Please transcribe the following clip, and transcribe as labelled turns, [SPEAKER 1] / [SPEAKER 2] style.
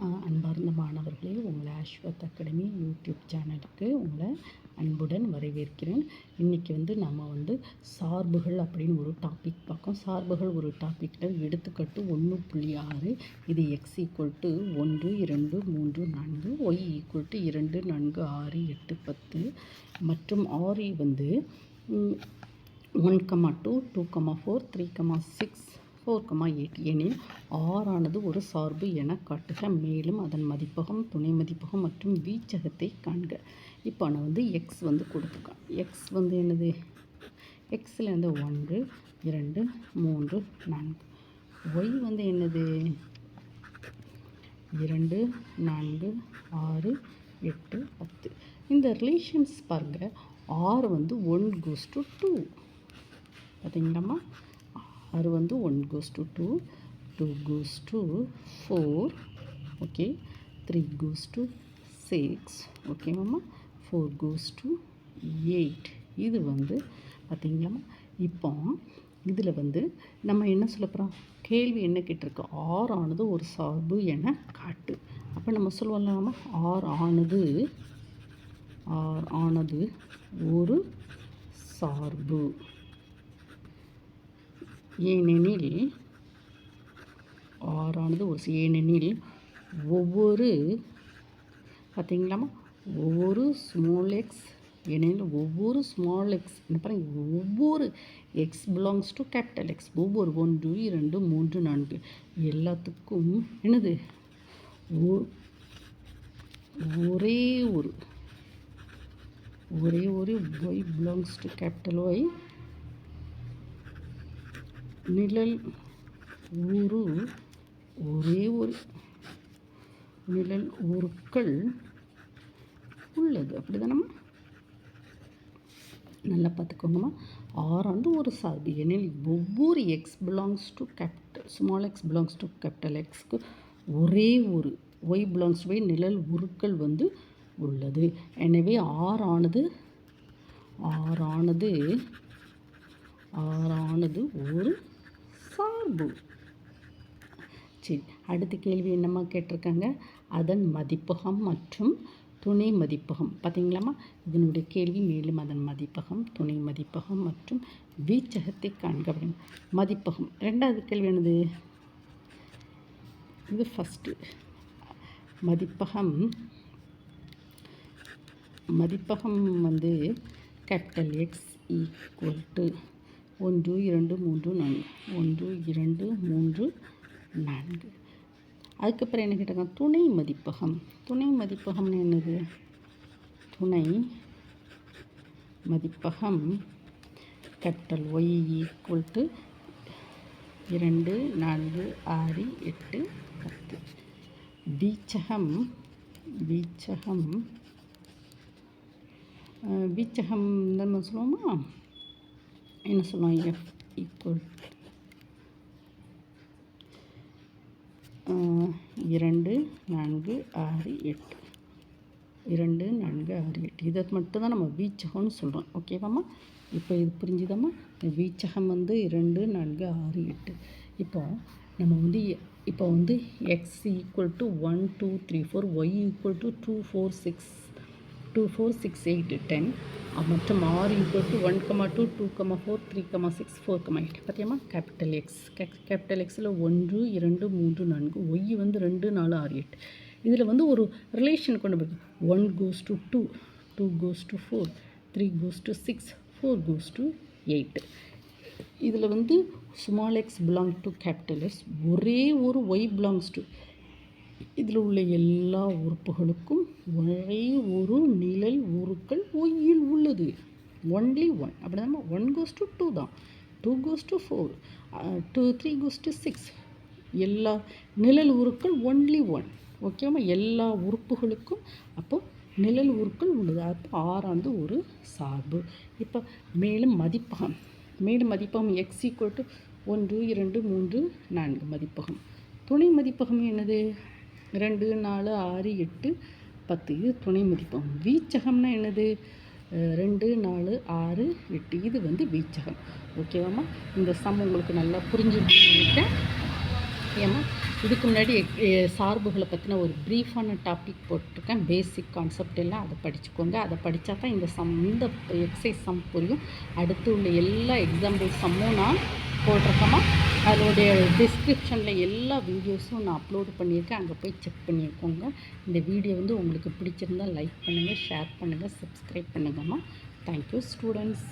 [SPEAKER 1] அன்பார்ந்த மாணவர்களே, உங்களை அஸ்வத் அகாடமி யூடியூப் சேனலுக்கு உங்களை அன்புடன் வரவேற்கிறேன். இன்றைக்கி நம்ம சார்புகள் அப்படின்னு ஒரு டாபிக் பார்க்கோம். சார்புகள் ஒரு டாப்பிக்கில் எடுத்துக்காட்டு 1.6 இது x = 1 2 3 4 y = 2 4 6 8 10 மற்றும் r 1,2 2,4 3,6 4,8 எனில் r ஆனது ஒரு சார்பு என காட்டுக. மேலும் அதன் மதிப்பகம், துணை மதிப்பகம் மற்றும் வீச்சகத்தை காண்க. இப்போ நான் x கொடுத்துருக்கேன். x என்னது? xல் 1 2 3 4. y என்னது? 2 4 6 8 10. இந்த ரிலேஷன்ஸ் பாருங்க. r 1:2 பார்த்தீங்களாம்மா? r 1:2, 2:4, ஓகே, 3:6, ஓகே மாமா, 4:8. இது பார்த்தீங்களாம்மா? இப்போ இதில் நம்ம என்ன சொல்ல போகிறோம்? கேள்வி என்ன கேட்டிருக்கு? r ஆனது ஒரு சார்பு என காட்டு. அப்போ நம்ம சொல்லுவோம்லாமா, r ஆனது ஒரு சார்பு ஏனெனில் r ஆனது ஏனெனில் ஒவ்வொரு பார்த்தீங்களாமா, ஒவ்வொரு ஸ்மால் எக்ஸ் ஏனெனில் ஒவ்வொரு ஸ்மால் எக்ஸ் என்ன பாருங்க, ஒவ்வொரு x belongs to capital X, ஒவ்வொரு 1 2 3 4 எல்லாத்துக்கும் என்னது ஒரே ஒரு y belongs to capital Y நிழல் ஒரே ஒரு நிழல் உருக்கள் உள்ளது. அப்படிதானம்மா? நல்லா பார்த்துக்கோங்கம்மா. r ஒரு சார்பு எனில் ஒவ்வொரு x belongs to capital small x belongs to capital எக்ஸ்க்கு ஒரே ஒரு ஒய் பிலாங்ஸ் டு நிழல் உருக்கள் உள்ளது. எனவே r ஆனது ஒரு சார்பு. சரி, அடுத்த கேள்வி என்னம்மா கேட்டிருக்காங்க? அதன் மதிப்பகம் மற்றும் துணை மதிப்பகம் பார்த்தீங்களாம்மா? இதனுடைய கேள்வி. மேலும் அதன் மதிப்பகம், துணை மதிப்பகம் மற்றும் வீச்சகத்தை காண்க அப்படின்னு. மதிப்பகம் ரெண்டாவது கேள்வி என்னது? இது ஃபஸ்ட்டு மதிப்பகம் கேபிட்டல் எக்ஸ் ஈக்குவல் 1 2 3 4 1 2 3 4. அதுக்கப்புறம் என்ன கேட்டாங்க? துணை மதிப்பகம்னு என்னது? துணை மதிப்பகம் கேபிட்டல் ஒய் ஈக்குவல் 2 4 6 8 10. வீச்சகம் நம்ம சொல்லுவோமா? என்ன சொல்லுவோம்? F equal 2 4 6 8 2 4 6 8. இதை மட்டும்தான் நம்ம வீச்சகம்னு சொல்கிறோம். ஓகேவாம்மா? இப்போ இது புரிஞ்சுதாம்மா? வீச்சகம் 2 4 6 8. இப்போ நம்ம இப்போ எக்ஸ் ஈக்குவல் 1 2 3 4, ஒய் ஈக்குவல் 2 4 6 8 10 மற்றும் r ஈக்குவல் 1,2 2,4 3,6 4,8. பார்த்தியாம்மா? கேபிட்டல் எக்ஸில் 1 2 3 4, ஒய் 2 4 6 8. இதில் ஒரு ரிலேஷன் கொண்டு போய் 1:2, 2:4, 3:6, 4:8. இதில் small X belong to capital X, ஒரே ஒரு ஒய் பிலாங்ஸ் டு, இதில் உள்ள எல்லா உறுப்புகளுக்கும் ஒரே ஒரு நிழல் உருக்கள் ஒய்யில் உள்ளது. Only one. அப்படிதாம்மா? 1:2 தான், 2:4, 3:6 எல்லா நிழல் உருக்கள் ஒன்லி ஒன். ஓகேவா? எல்லா உறுப்புகளுக்கும் அப்போது நிழல் உருக்கள் உள்ளது. அப்போ r ஆனது ஒரு சார்பு. இப்போ மேலும் மதிப்பகம் எக்ஸ் ஈக்குவல் 1 2 3 4 மதிப்பகம். துணை மதிப்பகம் என்னது? 2 4 6 8 10. இது துணை மதிப்பகம். வீச்சகம்னா என்னது? 2 4 6 8. இது வீச்சகம். ஓகேவாம்மா? இந்த சம் உங்களுக்கு நல்லா புரிஞ்சுருக்குன்னு நினைக்கிறேன். ஏம்மா? இதுக்கு முன்னாடி சார்புகளை பற்றின ஒரு ப்ரீஃபான டாபிக் போட்டிருக்கேன். பேசிக் கான்செப்ட் எல்லாம் அதை படிச்சுக்கோங்க. அதை படித்தா தான் இந்த எக்ஸசைஸ் சம் புரியும். அடுத்து உள்ள எல்லா எக்ஸாம்பிள் சம்மும் நான் போட்டிருக்கேம்மா. அதோடைய டிஸ்கிரிப்ஷனில் எல்லா வீடியோஸும் நான் அப்லோடு பண்ணியிருக்கேன். அங்கே போய் செக் பண்ணிக்கோங்க. இந்த வீடியோ உங்களுக்கு பிடிச்சிருந்தால் லைக் பண்ணுங்கள், ஷேர் பண்ணுங்கள், சப்ஸ்கிரைப் பண்ணுங்கம்மா. Thank you students.